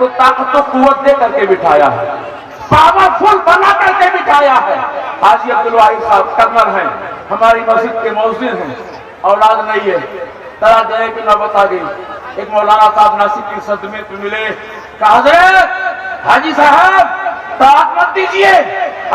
تو طاقت و قوت دے کر کے بٹھایا ہے، پاورفل بنا کر کے بٹھایا ہے۔ حاجی عبدالواحد صاحب کرنل ہیں، ہماری مسجد کے مؤذن ہیں، اولاد نہیں ہے، طرح دینے کی نوبت آ گئی۔ ایک مولانا صاحب ناصر کی صدمے پہ ملے، کہا حضرت حاجی صاحب طاقت مت دیجیے،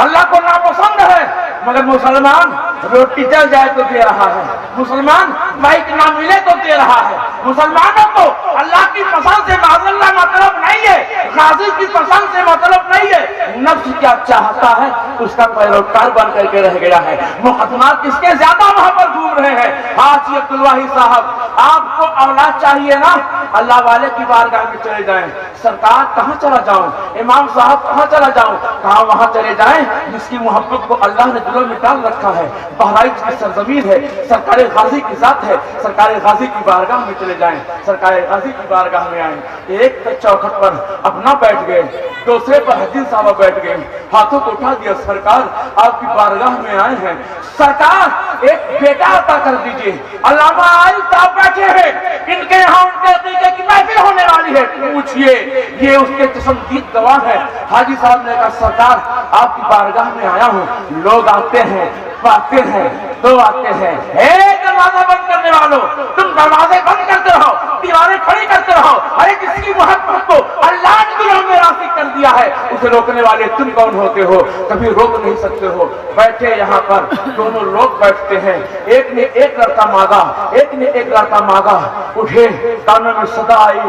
اللہ کو ناپسند ہے، مگر مسلمان روٹی جل جائے تو دے رہا ہے، مسلمان مائک نہ ملے تو دے رہا ہے، مسلمانوں کو اللہ کی پسند سے معاذ اللہ مطلب نہیں ہے، غازی کی پسند سے مطلب نہیں ہے، نفس کیا چاہتا ہے اس کا پیروکار بن کر کے رہ گیا ہے۔ مقدمات کس کے زیادہ وہاں پر گھوم رہے ہیں۔ حاجی عبدالواحد صاحب آپ کو اولاد چاہیے نا، اللہ والے کی بارگاہ میں چلے جائیں، سرکار کہاں چلا جاؤں، امام صاحب کہاں چلا جاؤں، کہاں وہاں چلے جائیں جس کی محبت کو اللہ نے دلوں میں ڈال رکھا ہے، بہرائچ کی سرزمین ہے، سرکار غازی کی ذات ہے، سرکار غازی کی بارگاہ میں چلے جائیں، سرکار غازی کی بارگاہ میں آئیں۔ ایک چوکھٹ پر اپنا بیٹھ گئے، دوسرے پر حدیث صاحبہ بیٹھ گئے، ہاتھوں کو اٹھا دیا، سرکار آپ کی بارگاہ میں آئے ہیں، سرکار ایک بیٹا عطا کر دیجئے۔ علامہ عائل صاحب بیٹھے ہیں، ان کے یہاں ان کے عقیدے کی محفل ہونے والی ہے، پوچھئے، یہ اس کے چشمدید گواہ ہے۔ حاجی صاحب نے کہا سرکار آپ کی بارگاہ میں آیا ہوں، لوگ آتے ہیں پاتے ہیں دو آتے ہیں، اے دروازہ بند کرنے والوں تم دروازے بند کرتے رہو، دیواریں کھڑی کرتے رہو، ارے جس کی محبت کو اللہ نے دلوں میں راسخ کر دیا ہے اسے روکنے والے تم کون ہوتے ہو، کبھی روک نہیں سکتے ہو۔ بیٹھے یہاں پر دونوں لوگ بیٹھتے ہیں، ایک نے ایک لڑکا مانگا، ایک نے ایک لڑکا مانگا، اٹھے کانوں میں صدا آئی،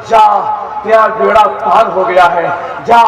جا تیرا بیڑا پار ہو گیا ہے، جا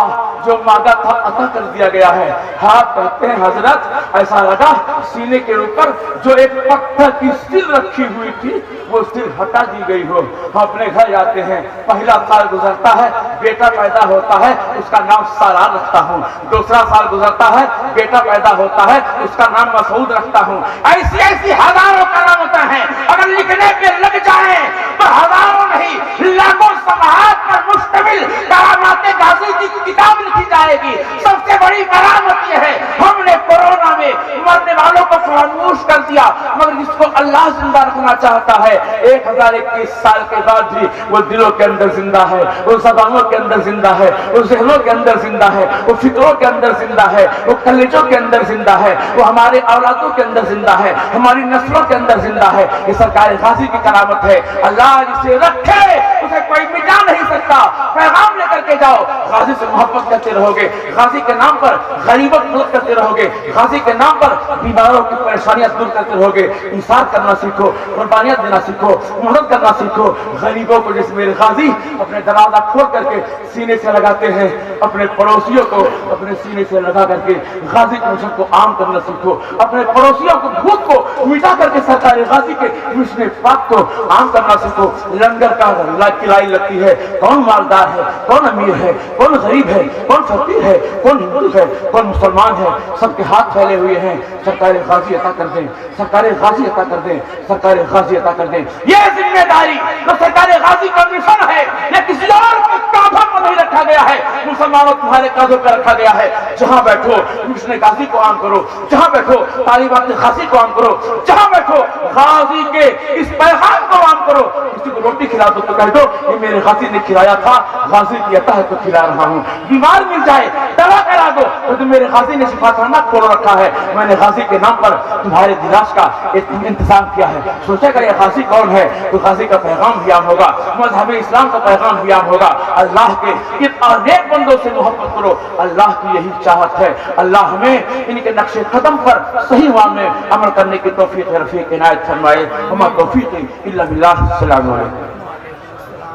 جو مانگا تھا عطا کر دیا گیا ہے۔ ہاتھ کہتے ہیں حضرت ایسا لگا سینے کے اوپر جو ایک پتھر کی سل رکھی ہوئی تھی وہ سل ہٹا دی گئی ہو۔ ہم اپنے گھر جاتے ہیں، پہلا سال گزرتا ہے، بیٹا پیدا ہوتا ہے، اس کا نام سالار رکھتا ہوں، دوسرا سال گزرتا ہے، بیٹا پیدا ہوتا ہے، اس کا نام مسعود رکھتا ہوں۔ ایسی ایسی ہزاروں کرامتیں ہیں، اگر لکھنے پہ لگ جائیں تو ہزاروں نہیں لاکھوں صفحات پر مشتمل کرامات غازی کی کتاب لکھی جائے گی۔ سب سے بڑی کرامت یہ ہے ہم نے کورونا میں مرنے والوں کو فراموش کر دیا، مگر جس کو اللہ زندہ رکھنا چاہتا ہے 1021 سال کے بعد بھی وہ دلوں کے اندر زندہ ہے، وہ زبانوں کے اندر زندہ ہے، وہ ذہنوں کے اندر زندہ ہے، وہ فکروں کے اندر زندہ ہے، وہ کلیجوں کے اندر زندہ ہے، وہ ہمارے اولادوں کے اندر زندہ ہے، ہماری نسلوں کے اندر زندہ ہے۔ یہ سرکار غازی کی کرامت ہے، اللہ جسے رکھے اسے کوئی مٹا نہیں سکتا۔ پیغام لے کر کے جاؤ، غازی سے محبت کرتے رہو گے، غازی کے نام پر غریبت دور کرتے رہو گے، غازی کے نام پر بیماروں کی پریشانیاں دور کرتے رہو گے، انصاف کرنا سیکھو، قربانیاں دینا سیکھو، محنت کرنا سیکھو۔ غریبوں کو جس میرے غازی اپنے دروازہ کھول کر کے سینے سے لگاتے ہیں، اپنے پڑوسیوں کو اپنے سینے سے لگا کر کے غازی کے مشن کو عام کرنا سیکھو، اپنے پڑوسیوں کو بھوک کو مٹا کر کے سرکار غازی کے مشن پاک کو عام کرنا سیکھو۔ لنگر کا کھلائی لگتی ہے، کون مالدار ہے، کون امیر ہے، کون غریب ہے، کون فقیر ہے، کون ہندو ہے، کون مسلمان ہے، سب کے ہاتھ پھیلے ہوئے ہیں۔ سرکار غازی عطا کر دیں، سرکار غازی عطا کر دیں، سرکار غازی عطا کر دیں۔ یہ ذمہ داری جو سرکار غازی کا مشن ہے یہ کسی اور کے کاندھوں پر نہیں رکھا گیا ہے، مسلمانوں تمہارے کاندھوں پر رکھا گیا ہے۔ جہاں بیٹھو مشن غازی کو عام کرو، جہاں بیٹھو تعلیمات غازی کو عام کرو، جہاں بیٹھو غازی کے اس پیغام کو عام کرو۔ کسی کو روٹی کھلا دو تو کہہ دو یہ میرے غازی نے کھلایا تھا، غازی کی عطا ہے تو کھلا رہا ہوں۔ بیمار مل جائے دوا کرا دو تو میرے غازی نے شفا خانہ کھول رکھا ہے، میں نے غازی کے نام پر تمہارے علاج کا انتظام کیا ہے۔ سوچا کہ یہ غازی کون ہے تو غازی کا پیغام بھی عام ہوگا، مذہب اسلام کا پیغام بھی عام ہوگا۔ اللہ کے ان نیک بندوں سے محبت کرو، اللہ کی یہی چاہت ہے۔ اللہ ہمیں ان کے نقش قدم پر صحیح وام میں عمل کرنے کی توفیق رفیق عنایت فرمائے۔ وما توفیق الا باللہ۔ السلام علیکم۔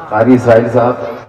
قاری اسرائیل صاحب